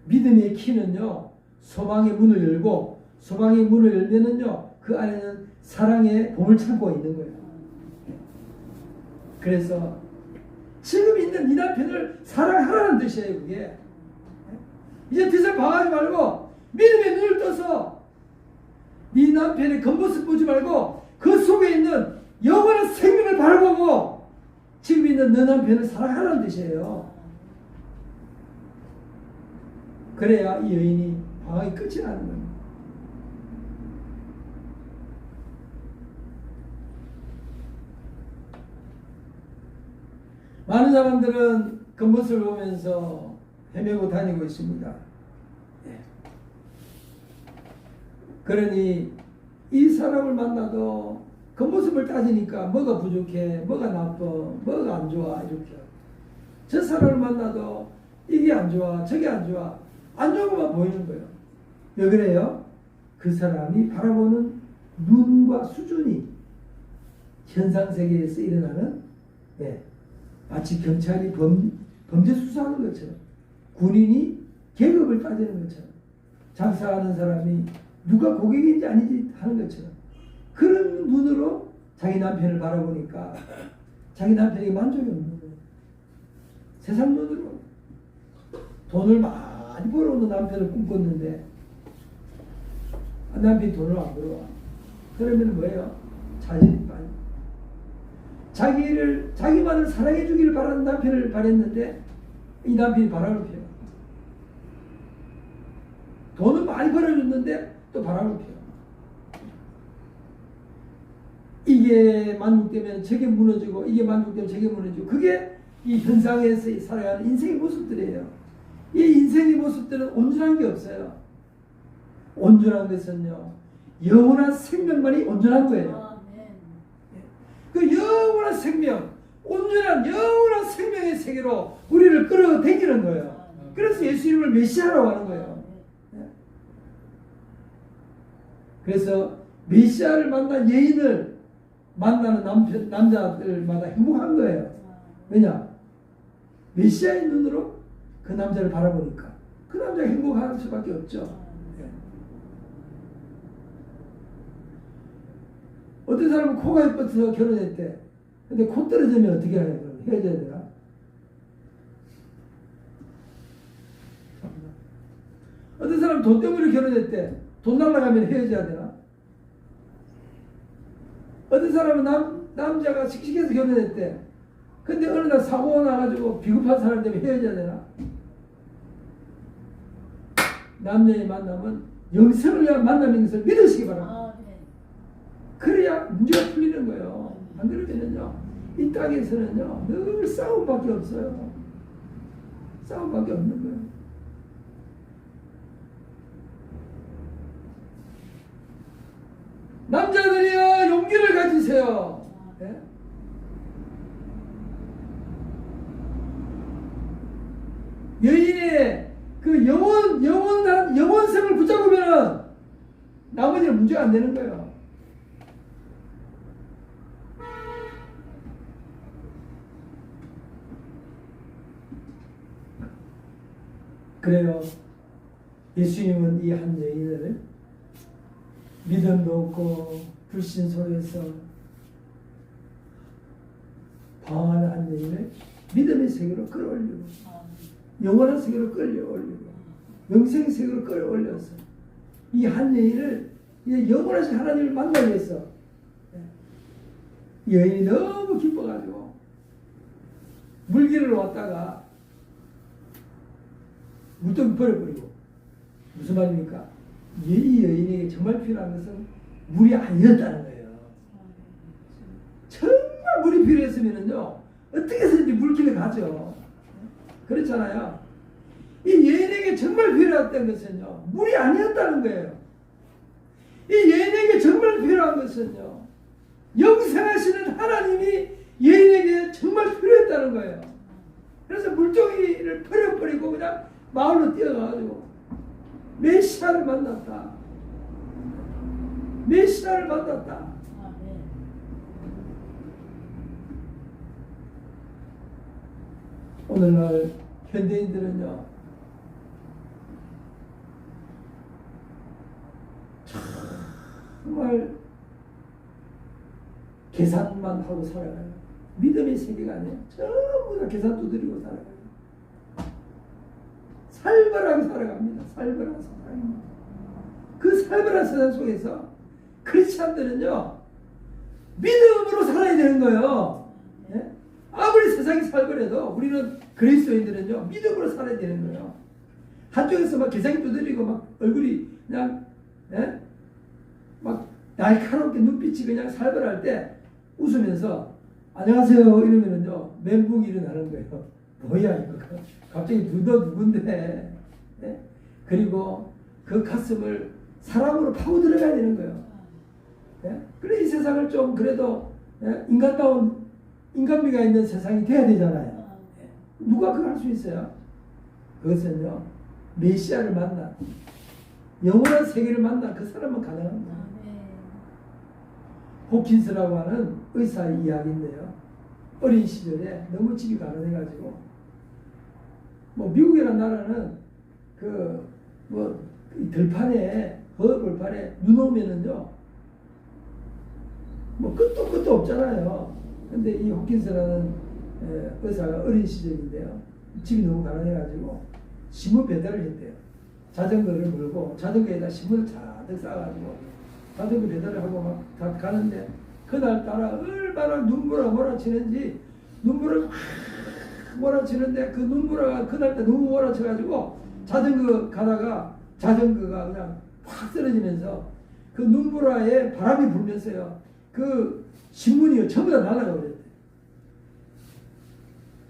믿음의 키는요, 소망의 문을 열고, 소망의 문을 열면은요, 그 안에는 사랑의 보물창고가 있는 거예요. 그래서 지금 있는 네 남편을 사랑하라는 뜻이에요, 그게. 이제 더 이상 방황하지 말고 믿음의 눈을 떠서 네 남편의 겉모습 보지 말고 그 속에 있는 영원한 생명을 바라보고 지금 있는 너 남편을 사랑하라는 뜻이에요. 그래야 이 여인이 방황이 끝이 나는 겁니다. 많은 사람들은 겉모습을 보면서 헤매고 다니고 있습니다. 그러니 이 사람을 만나도 겉모습을 따지니까 뭐가 부족해, 뭐가 나빠, 뭐가 안 좋아 이렇게. 저 사람을 만나도 이게 안 좋아, 저게 안 좋아, 안 좋은 것만 보이는 거예요. 왜 그래요? 그 사람이 바라보는 눈과 수준이 현상세계에서 일어나는 마치 경찰이 범죄 수사하는 것처럼, 군인이 계급을 따지는 것처럼, 장사하는 사람이 누가 고객인지 아닌지 하는 것처럼 그런 눈으로 자기 남편을 바라보니까 자기 남편에게 만족이 없는 거예요. 세상 눈으로 돈을 많이 벌어오는 남편을 꿈꿨는데 남편이 돈을 안 벌어와. 그러면 뭐예요? 자질이 빠져. 자기만을 사랑해 주기를 바라는 남편을 바랬는데 이 남편이 바람을 피워. 돈은 많이 벌어줬는데 또 바람을 피워. 이게 만족되면 저게 무너지고 이게 만족되면 저게 무너지고 그게 이 현상에서 살아가는 인생의 모습들이에요. 이 인생의 모습들은 온전한 게 없어요. 온전한 것은요, 영원한 생명만이 온전한 거예요. 그 영원한 생명, 온전한 영원한 생명의 세계로 우리를 끌어당기는 거예요. 그래서 예수님을 메시아라고 하는 거예요. 그래서 메시아를 만난 여인을 만나는 남자들마다 행복한 거예요. 왜냐? 메시아의 눈으로 그 남자를 바라보니까 그 남자가 행복할 수밖에 없죠. 어떤 사람은 코가 예뻐서 결혼했대. 근데 코 떨어지면 어떻게 해야 돼요? 헤어져야 되나? 어떤 사람은 돈 때문에 결혼했대. 돈 날라가면 헤어져야 되나? 어떤 사람은 남자가 씩씩해서 결혼했대. 근데 어느 날 사고가 나가지고 비겁한 사람 때문에 헤어져야 되나? 남녀의 만남은 영생을 위한 만남인 것을 믿으시기 바랍니다. 그래야 문제가 풀리는 거예요. 안 그러면요, 이 땅에서는요, 늘 싸움밖에 없어요. 싸움밖에 없는 거예요. 남자들이여, 용기를 가지세요. 네? 여인의 그 영원성을 붙잡으면 나머지는 문제가 안 되는 거예요. 그래요. 예수님은 이 한 여인을 믿음도 없고 불신 속에서 방황하는 한 여인을 믿음의 세계로 끌어올리고 영원한 세계로 끌어올리고 영생의 세계로 끌어올려서 이 한 여인을 영원하신 하나님을 만나기 위해서 여인이 너무 기뻐가지고 물길을 왔다가 물동이 버려버리고. 무슨 말입니까? 이 여인에게 정말 필요한 것은 물이 아니었다는 거예요. 정말 물이 필요했으면요, 어떻게 해서든지 물길을 가죠. 그렇잖아요. 이 여인에게 정말 필요했던 것은요, 물이 아니었다는 거예요. 이 여인에게 정말 필요한 것은요, 영생하시는 하나님이 여인에게 정말 필요했다는 거예요. 그래서 물동이를 버려버리고 그냥 마을로 뛰어가가지고 메시아를 만났다. 메시아를 만났다. 아멘. 오늘날 현대인들은요, 정말 계산만 하고 살아가요. 믿음의 세계가 아니에요. 전부 다 계산 두드리고 살아가요. 살벌하게 살아갑니다. 살벌한 세상입니다. 그 살벌한 세상 속에서 크리스찬들은요, 믿음으로 살아야 되는 거예요. 예? 아무리 세상이 살벌해도 우리는 그리스도인들은요, 믿음으로 살아야 되는 거예요. 한쪽에서 막 계산이 두드리고 막 얼굴이 그냥, 예? 막 날카롭게 눈빛이 그냥 살벌할 때 웃으면서 안녕하세요 이러면은요, 멘붕이 일어나는 거예요. 뭐야 이거 갑자기 너 누군데? 예? 그리고 그 가슴을 사랑으로 파고 들어가야 되는 거예요. 예? 그래 이 세상을 좀 그래도, 예? 인간다운 인간미가 있는 세상이 돼야 되잖아요. 예? 누가 그걸 할 수 있어요? 그것은요, 메시아를 만나 영원한 세계를 만나 그 사람은 가능합니다. 호킨스라고 하는 의사의 이야기인데요, 어린 시절에 너무 집이 가난해가지고, 뭐 미국이라는 나라는 들판에, 벌판에 눈 오면은요, 뭐 끝도 없잖아요. 근데 이 호킨스라는 의사가 어린 시절인데요, 집이 너무 가난해가지고 신문 배달을 했대요. 자전거를 몰고 자전거에다 신문을 잔뜩 싸가지고 자전거 배달을 하고 막 가는데, 그날따라 얼마나 눈보라가 몰아치는지, 눈보라가 막 몰아치는데 그 눈보라가 그날따라 너무 몰아쳐가지고 자전거 가다가 자전거가 그냥 확 쓰러지면서 그 눈보라에 바람이 불면서요, 그 신문이요 전부 다 날아가 버렸대요.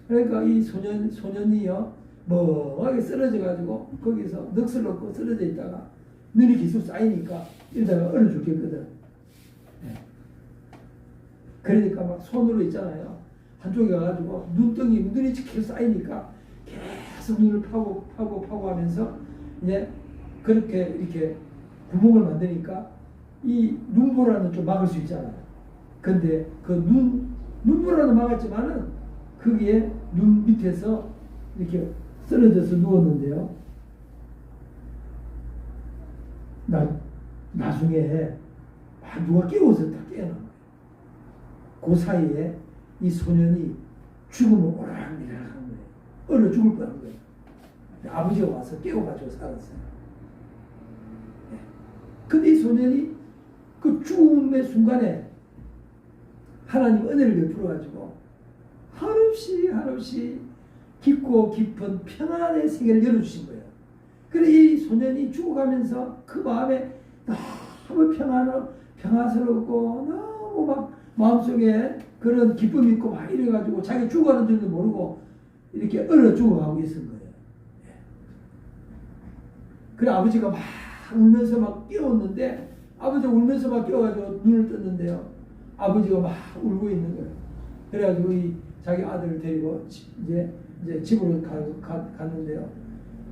그러니까 이 소년이요 멍하게 쓰러져가지고 거기서 넋을 놓고 쓰러져 있다가 눈이 계속 쌓이니까 이러다가 얼어 죽겠거든. 네. 그러니까 막 손으로 있잖아요, 한쪽에 가가지고 눈이 계속 쌓이니까 계속 눈을 파고 하면서 이제 그렇게 이렇게 구멍을 만드니까 이 눈보라는 좀 막을 수 있잖아요. 근데 그 눈보라는 막았지만은 거기에 눈 밑에서 이렇게 쓰러져서 누웠는데요, 나중에 누가 깨워서 다 깨어난 거예요. 그 사이에 이 소년이 죽음을 오락내락 한 거예요. 얼어 죽을 뻔한 거예요. 아버지가 와서 깨워가지고 살았어요. 근데 이 소년이 그 죽음의 순간에 하나님 은혜를 베풀어가지고 한없이 깊고 깊은 평안의 세계를 열어주신 거예요. 그래 이 소년이 죽어가면서 그 마음에 너무 평안스럽고 너무 막 마음속에 그런 기쁨이 있고 막 이래가지고 자기 죽어가는 줄도 모르고 이렇게 얼어 죽어가고 있은 거예요. 그래 아버지가 막 울면서 막 깨웠는데, 아버지가 울면서 막 깨워가지고 눈을 떴는데요, 아버지가 막 울고 있는 거예요. 그래가지고 이 자기 아들을 데리고 이제 집으로 갔는데요.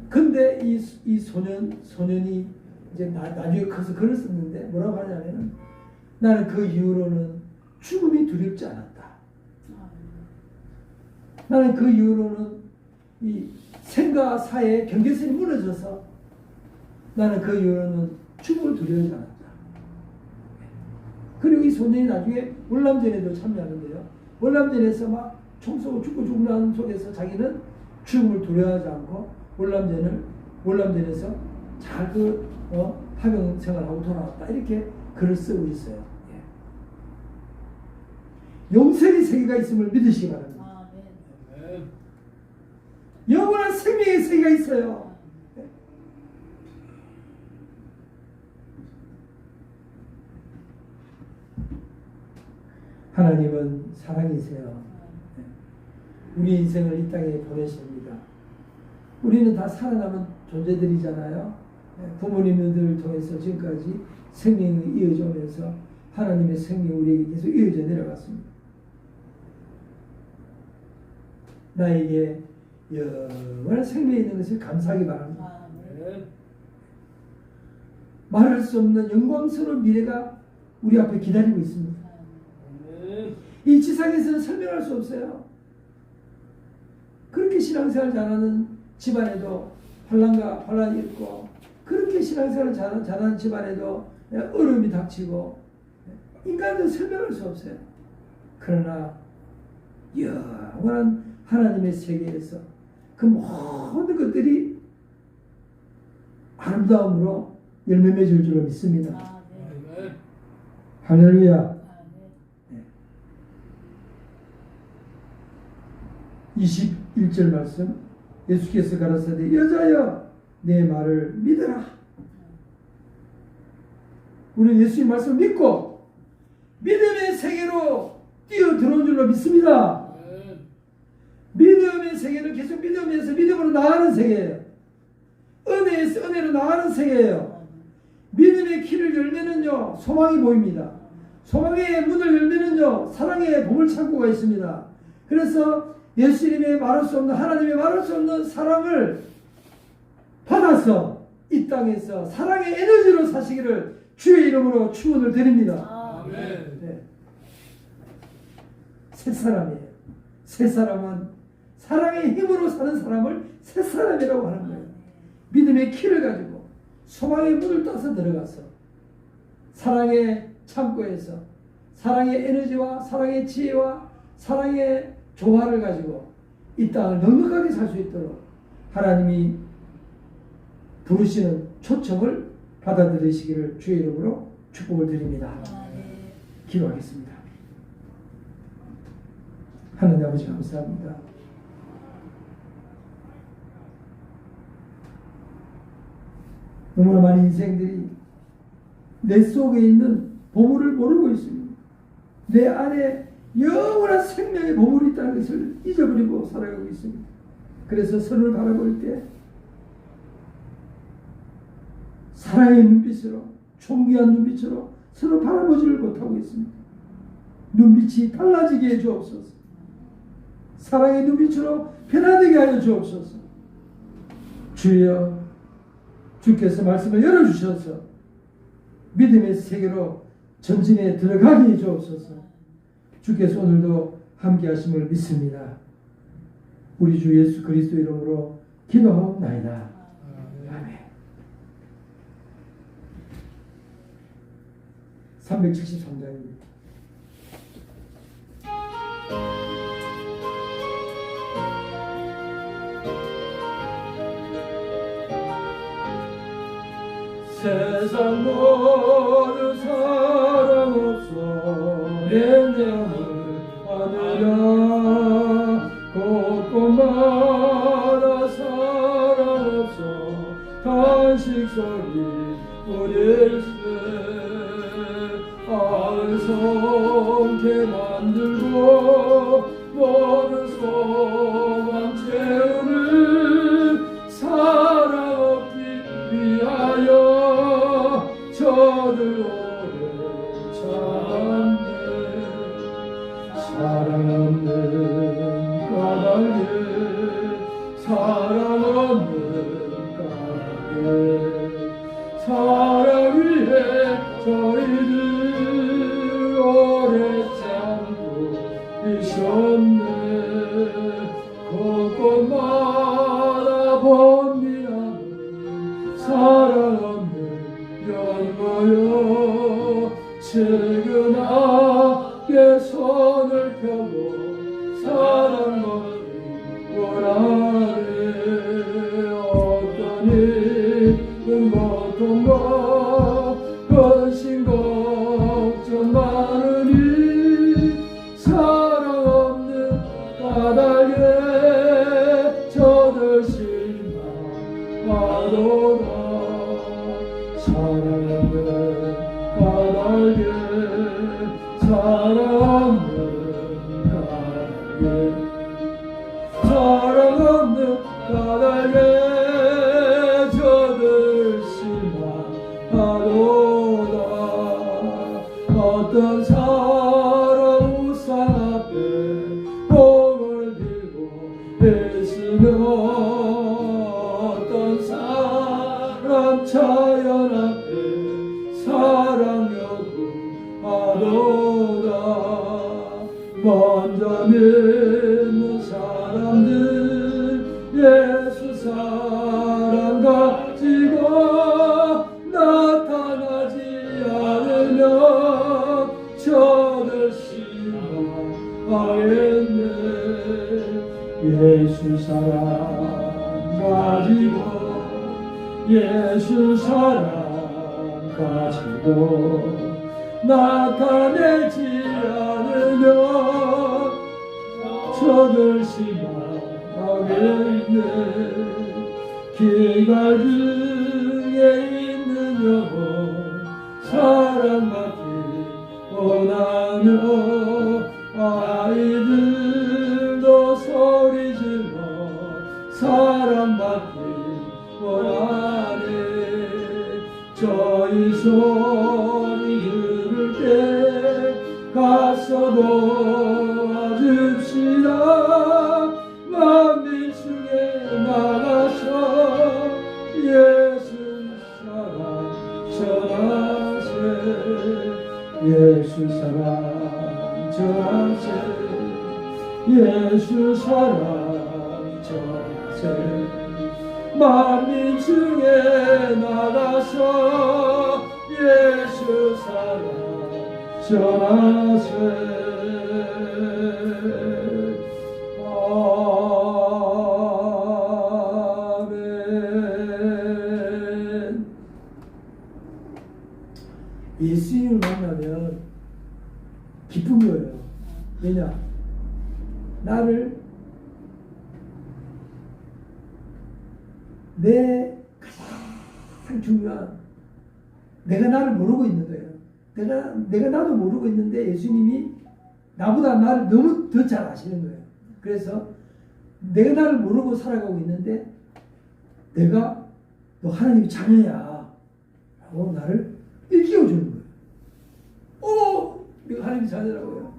근데 이 소년이 이제 나중에 커서 글을 썼는데 뭐라고 하냐면은, 나는 그 이후로는 죽음이 두렵지 않았다. 나는 그 이후로는 이 생과 사의 경계선이 무너져서 나는 그 이후로는 죽음을 두려워하지 않았다. 그리고 이 소년이 나중에 월남전에도 참여하는데요, 월남전에서 막 총 쏘고 죽고 죽는 속에서 자기는 죽음을 두려워하지 않고 월남전에서 잘 파병 생활하고 돌아왔다, 이렇게 글을 쓰고 있어요. 영생의 세계가 있음을 믿으시기 바랍니다. 영원한 생명의 세계가 있어요. 하나님은 사랑이세요. 우리 인생을 이 땅에 보내십니다. 우리는 다 살아남은 존재들이잖아요. 부모님들을 통해서 지금까지 생명이 이어져 오면서 하나님의 생명이 우리에게 계속 이어져 내려갔습니다. 나에게 영원한 생명이 있는 것을 감사하기 바랍니다. 아멘. 말할 수 없는 영광스러운 미래가 우리 앞에 기다리고 있습니다. 이 지상에서는 설명할 수 없어요. 그렇게 신앙생활 잘하는 집안에도 환란이 있고, 그렇게 신앙생활 잘하는 집안에도 어려움이 닥치고, 인간은 설명할 수 없어요. 그러나 영원한 하나님의 세계에서 그 모든 것들이 아름다움으로 열매 맺을 줄로 믿습니다. 아멘. 할렐루야. 아멘. 21절 말씀, 예수께서 가라사대 여자여 내 말을 믿어라. 우리는 예수님 말씀을 믿고 믿음의 세계로 뛰어들어온 줄로 믿습니다. 믿음의 세계는 계속 믿음에서 믿음으로 나아가는 세계예요. 은혜에서 은혜로 나아가는 세계예요. 믿음의 키를 열면은요 소망이 보입니다. 소망의 문을 열면은요 사랑의 보물창고가 있습니다. 그래서 예수님의 말할 수 없는, 하나님의 말할 수 없는 사랑을 받아서 이 땅에서 사랑의 에너지로 사시기를 주의 이름으로 축원을 드립니다. 아멘. 네. 새 사람이에요. 새 사람은 사랑의 힘으로 사는 사람을 새 사람이라고 하는 거예요. 믿음의 키를 가지고 소망의 문을 따서 들어가서 사랑의 창고에서 사랑의 에너지와 사랑의 지혜와 사랑의 조화를 가지고 이 땅을 넉넉하게 살 수 있도록 하나님이 부르시는 초청을 받아들이시기를 주의 이름으로 축복을 드립니다. 기도하겠습니다. 하나님 아버지 감사합니다. 너무나 많은 인생들이 내 속에 있는 보물을 모르고 있습니다. 내 안에 영원한 생명의 보물이 있다는 것을 잊어버리고 살아가고 있습니다. 그래서 서로를 바라볼 때 사랑의 눈빛으로, 존귀한 눈빛으로 서로 바라보지를 못하고 있습니다. 눈빛이 달라지게 해 주옵소서. 사랑의 눈빛으로 변화되게 하여 주옵소서. 주여, 주께서 말씀을 열어주셔서 믿음의 세계로 전진에 들어가게 해 주옵소서. 주께서 오늘도 함께 하심을 믿습니다. 우리 주 예수 그리스도 이름으로 기도하옵나이다. 아멘. 373장입니다. 세상 모두 사랑 없어 내념을 하느라 곳곳마다 사랑 없어 탄식 소리 우릴세 아름송게 만들고 모든 소망 채우는 사랑 없기 위하여 저들 오래 참네. 사랑 없는 까닭에 사랑 없는 까닭에 사랑 위해 저희들 오래 참고 있었네. 곳곳마다 번민하는 사랑 없는 연모여 측은하게 손을 펴고 사랑 없는 원하네. 어떤 일은 고통과 근심 걱정 많으니 사랑 없는 바닥에 저들 실망하도다. 사랑 없는 바닥에 사랑 없는 바닥에 사랑 없는 바닥에 저들 실망하도다. 애쓰는 어떤 사람 자연 앞에 사랑 요구하도다. 먼저 믿는 사람들 예수 사랑 가지고 나타나지 않으면 저들 실망하겠네. 예수 사랑 가지고 예수 사랑 가지고 나타내지 않으면 저들 실망하겠네. 길갈 중에 있는 영혼 사랑받기 원하며 아이들도 소리 질러 사랑받기 원하네. 저희 소리 들을 때 가서 도와줍시다. 만민 중에 나가서 예수 사랑 전하세. 예수 사랑 전하세. 예수 사랑 전하세. 만민 중에 나가서 예수 사랑 전하세. 아멘. 예수님을 만나면 기쁜 거예요. 왜냐? 나를 내 가장 중요한 내가 나를 모르고 있는 거예요. 내가 나도 모르고 있는데 예수님이 나보다 나를 너무 더 잘 아시는 거예요. 그래서 내가 나를 모르고 살아가고 있는데 내가 너 하나님의 자녀야 라고 나를 일깨워 주는 거예요. 오! 내가 하나님의 자녀라고요.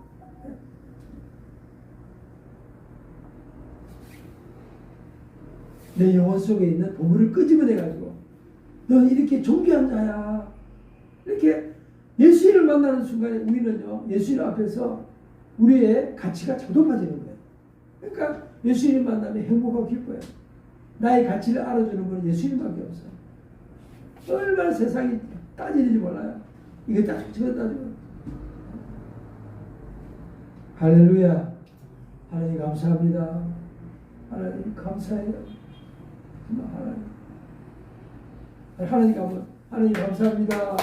내 영혼 속에 있는 보물을 끄집어내가지고 넌 이렇게 존귀한 자야. 이렇게 예수님을 만나는 순간에 우리는요, 예수님 앞에서 우리의 가치가 저높아지는 거예요. 그러니까 예수님 만나면 행복하고 기뻐요. 나의 가치를 알아주는 분은 예수님밖에 없어요. 얼마나 세상이 따지는지 몰라요. 이거 따지고 저거 따지고. 할렐루야. 하나님 감사합니다. 하나님 감사해요. 하나님 감사합니다.